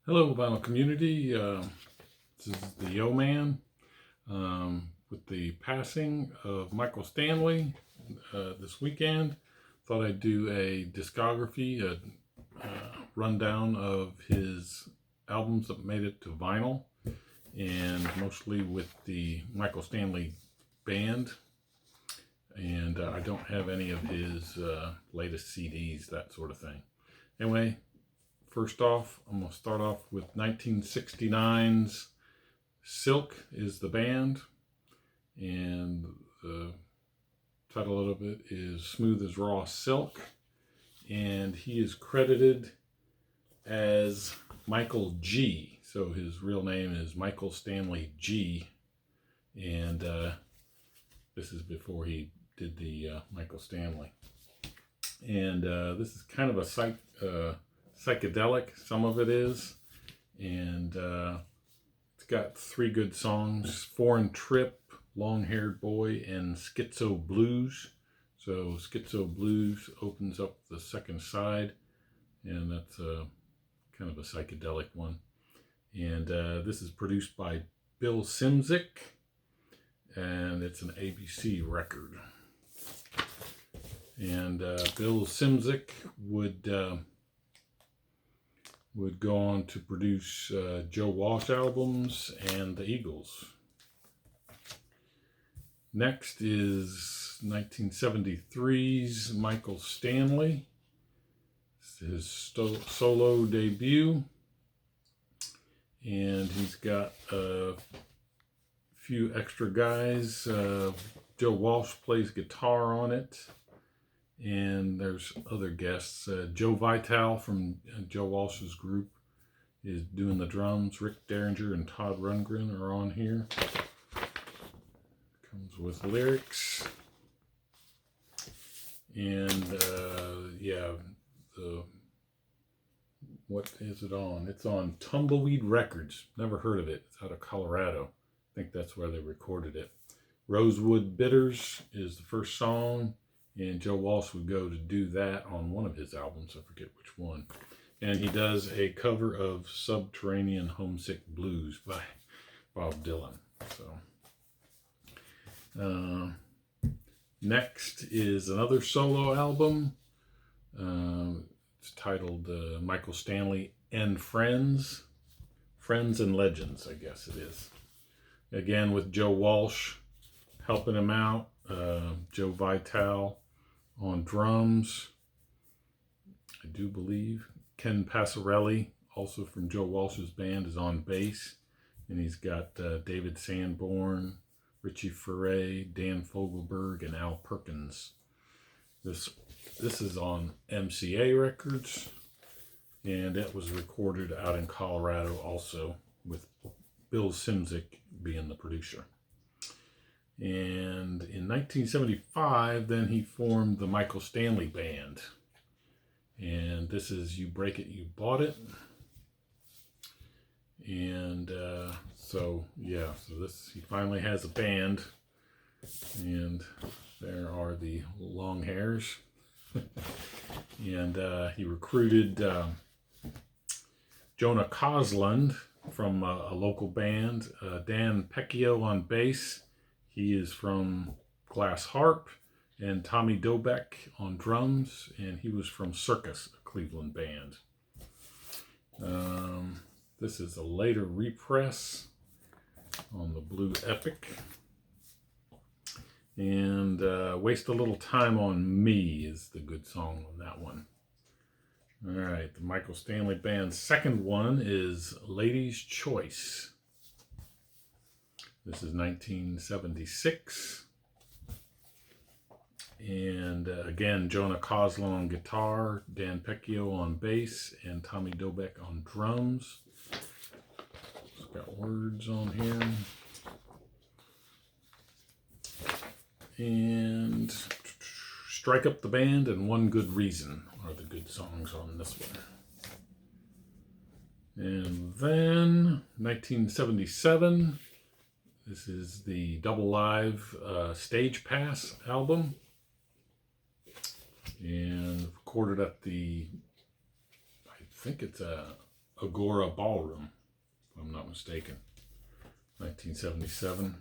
Hello, vinyl community. This is the Yo Man with the passing of Michael Stanley this weekend. Thought I'd do a discography, a rundown of his albums that made it to vinyl, and mostly with the Michael Stanley band. And I don't have any of his latest CDs, that sort of thing. Anyway, first off, I'm going to start off with 1969's Silk is the band, and the title of it is Smooth as Raw Silk, and he is credited as Michael G. So his real name is Michael Stanley G, and this is before he did the Michael Stanley. And this is kind of a psychedelic, some of it is, and it's got three good songs: Foreign Trip, Long Haired Boy, and Schizo Blues. So Schizo Blues opens up the second side, and that's kind of a psychedelic one. And this is produced by Bill Szymczyk, and it's an ABC record. And Bill Szymczyk would go on to produce Joe Walsh albums and the Eagles. Next is 1973's Michael Stanley. It's his solo debut, and he's got a few extra guys. Joe Walsh plays guitar on it, and there's other guests. Joe Vitale from Joe Walsh's group is doing the drums. Rick Derringer and Todd Rundgren are on here. Comes with lyrics. And what is it on? It's on Tumbleweed Records. Never heard of it. It's out of Colorado. I think that's where they recorded it. Rosewood Bitters is the first song, and Joe Walsh would go to do that on one of his albums. I forget which one. And he does a cover of Subterranean Homesick Blues by Bob Dylan. So next is another solo album. It's titled Michael Stanley and Friends. Friends and Legends, I guess it is. Again, with Joe Walsh helping him out. Joe Vitale on drums, I do believe. Ken Passarelli, also from Joe Walsh's band, is on bass. And he's got David Sanborn, Richie Furay, Dan Fogelberg, and Al Perkins. This is on MCA Records, and it was recorded out in Colorado also, with Bill Szymczyk being the producer. And in 1975, then he formed the Michael Stanley Band. And this is You Break It, You Bought It. And so this, he finally has a band. And there are the long hairs. And he recruited Jonah Cosland from a local band. Dan Pecchio on bass. He is from Glass Harp, and Tommy Dobeck on drums, and he was from Circus, a Cleveland band. This is a later repress on the Blue Epic. And Waste a Little Time on Me is the good song on that one. All right, the Michael Stanley Band's second one is Lady's Choice. This is 1976. And again, Jonah Cosland on guitar, Dan Pecchio on bass, and Tommy Dobeck on drums. It's got words on here. And Strike Up the Band and One Good Reason are the good songs on this one. And then 1977. This is the Double Live Stage Pass album, and recorded at the, I think it's a Agora Ballroom, if I'm not mistaken. 1977,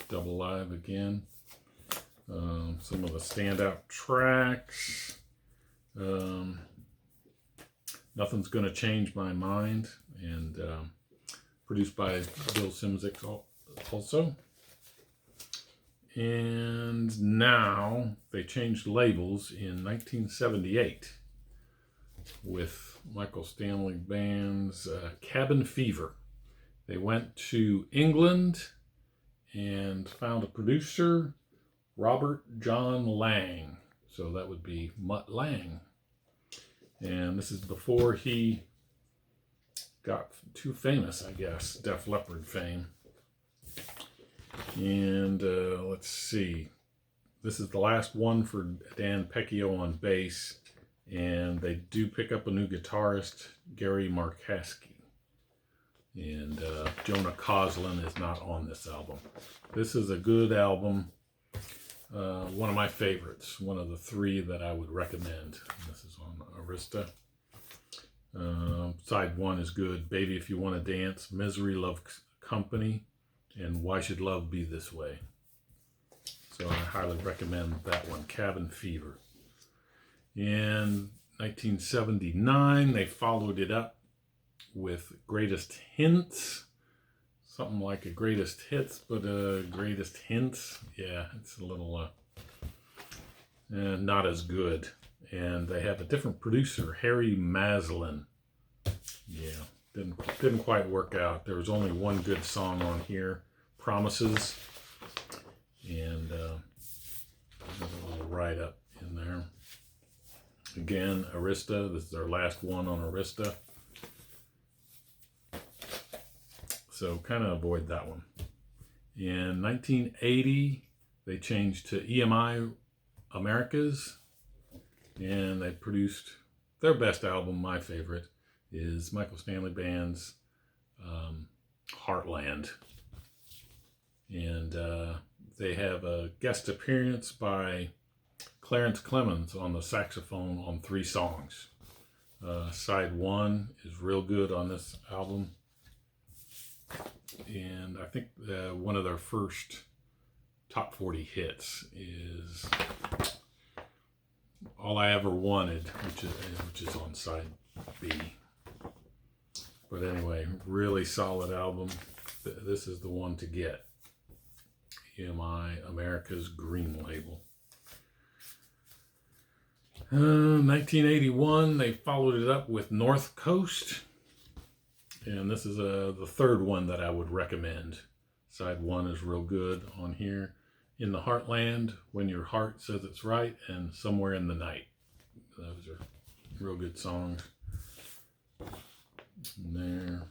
double live again. Some of the standout tracks. Nothing's Gonna Change My Mind, and produced by Bill Simzik also. And now they changed labels in 1978 with Michael Stanley Band's Cabin Fever. They went to England and found a producer, Robert John Lang. So that would be Mutt Lang. And this is before he got too famous, I guess, Def Leppard fame. And let's see. This is the last one for Dan Pecchio on bass. And they do pick up a new guitarist, Gary Markaski. And Jonah Coslin is not on this album. This is a good album. One of my favorites. One of the three that I would recommend. This is on Arista. Side 1 is good. Baby If You Want to Dance, Misery Loves Company, and Why Should Love Be This Way. So I highly recommend that one, Cabin Fever. In 1979, they followed it up with Greatest Hints. Something like a Greatest Hits, but Greatest Hints. Yeah, it's a little not as good. And they have a different producer, Harry Maslin. Yeah, didn't quite work out. There was only one good song on here, Promises. And there's a little write-up in there. Again, Arista. This is our last one on Arista. So kind of avoid that one. In 1980, they changed to EMI Americas. And they produced their best album, my favorite, is Michael Stanley Band's Heartland. And they have a guest appearance by Clarence Clemens on the saxophone on 3 songs. Side 1 is real good on this album. And I think one of their first top 40 hits is All I Ever Wanted, which is on side B. But anyway, really solid album. This is the one to get. EMI America's Green Label. 1981, they followed it up with Northcoast. And this is the third one that I would recommend. Side 1 is real good on here. In the Heartland, When Your Heart Says It's Right, and Somewhere in the Night. Those are real good songs. There.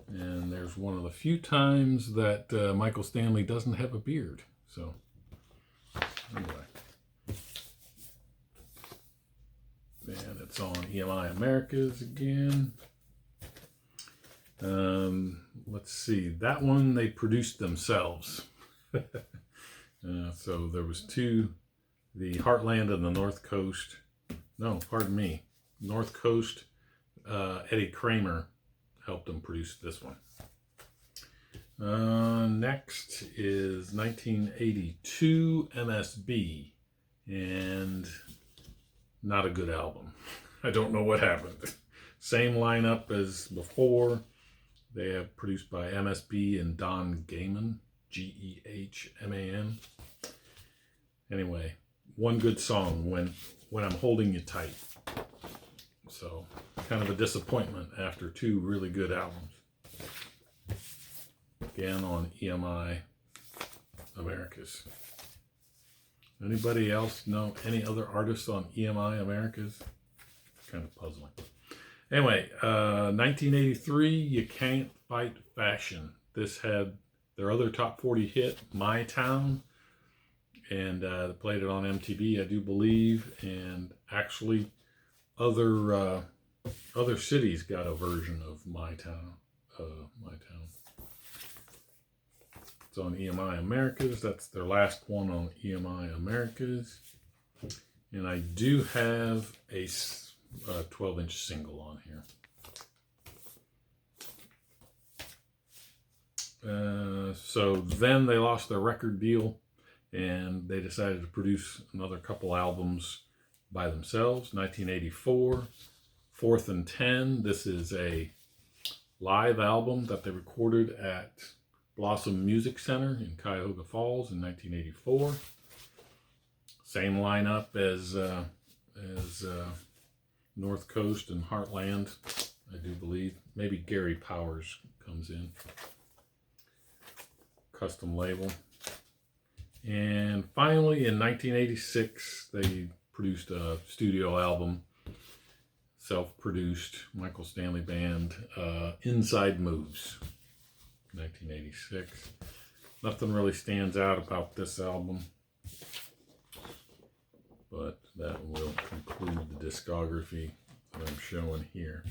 And there's one of the few times that Michael Stanley doesn't have a beard. So, anyway. And it's on EMI Americas again. Let's see. That one they produced themselves. So there was 2, the Heartland and the Northcoast. No, pardon me. Northcoast, Eddie Kramer helped them produce this one. Next is 1982 MSB, and not a good album. I don't know what happened. Same lineup as before. They have produced by MSB and Don Gehman, Gehman. Anyway, one good song, When I'm Holding You Tight. So, kind of a disappointment after 2 really good albums. Again on EMI Americas. Anybody else know any other artists on EMI Americas? Kind of puzzling. Anyway, 1983, You Can't Fight Fashion. This had their other top 40 hit, My Town, and they played it on MTV, I do believe, and actually other cities got a version of My Town. It's on EMI Americas. That's their last one on EMI Americas. And I do have a 12-inch single on here. So then they lost their record deal, and they decided to produce another couple albums by themselves. 1984, 4th and 10. This is a live album that they recorded at Blossom Music Center in Cuyahoga Falls in 1984. Same lineup as Northcoast and Heartland, I do believe. Maybe Gary Powers comes in. Custom label. And finally, in 1986, they produced a studio album, self-produced, Michael Stanley Band, Inside Moves, 1986. Nothing really stands out about this album, but that will conclude the discography that I'm showing here.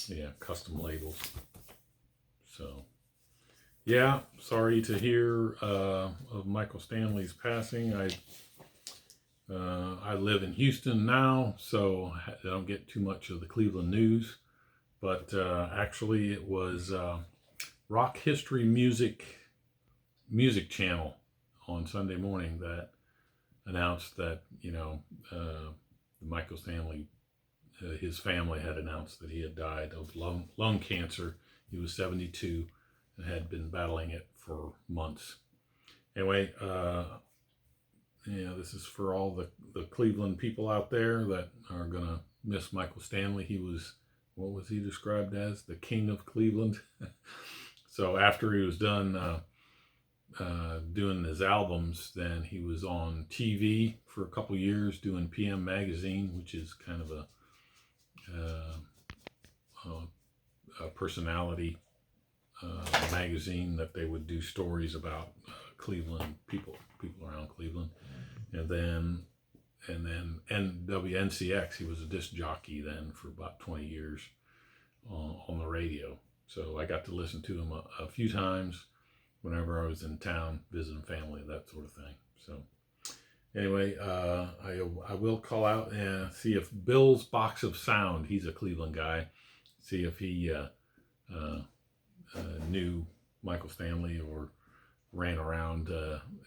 Yeah, custom labels. So, yeah, sorry to hear of Michael Stanley's passing. I live in Houston now, so I don't get too much of the Cleveland news. But actually, it was Rock History Music Channel on Sunday morning that announced that, Michael Stanley, his family had announced that he had died of lung cancer. He was 72 and had been battling it for months. Anyway, this is for all the Cleveland people out there that are going to miss Michael Stanley. He was, what was he described as? The king of Cleveland. So after he was done doing his albums, then he was on TV for a couple years doing PM Magazine, which is kind of a personality magazine that they would do stories about Cleveland, people around Cleveland. And then WNCX, he was a disc jockey then for about 20 years on the radio. So I got to listen to him a few times whenever I was in town visiting family, that sort of thing. So anyway, I will call out and see if Bill's Box of Sound, he's a Cleveland guy, see if he knew Michael Stanley or ran around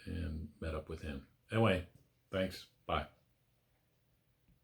and met up with him. Anyway, thanks. Bye.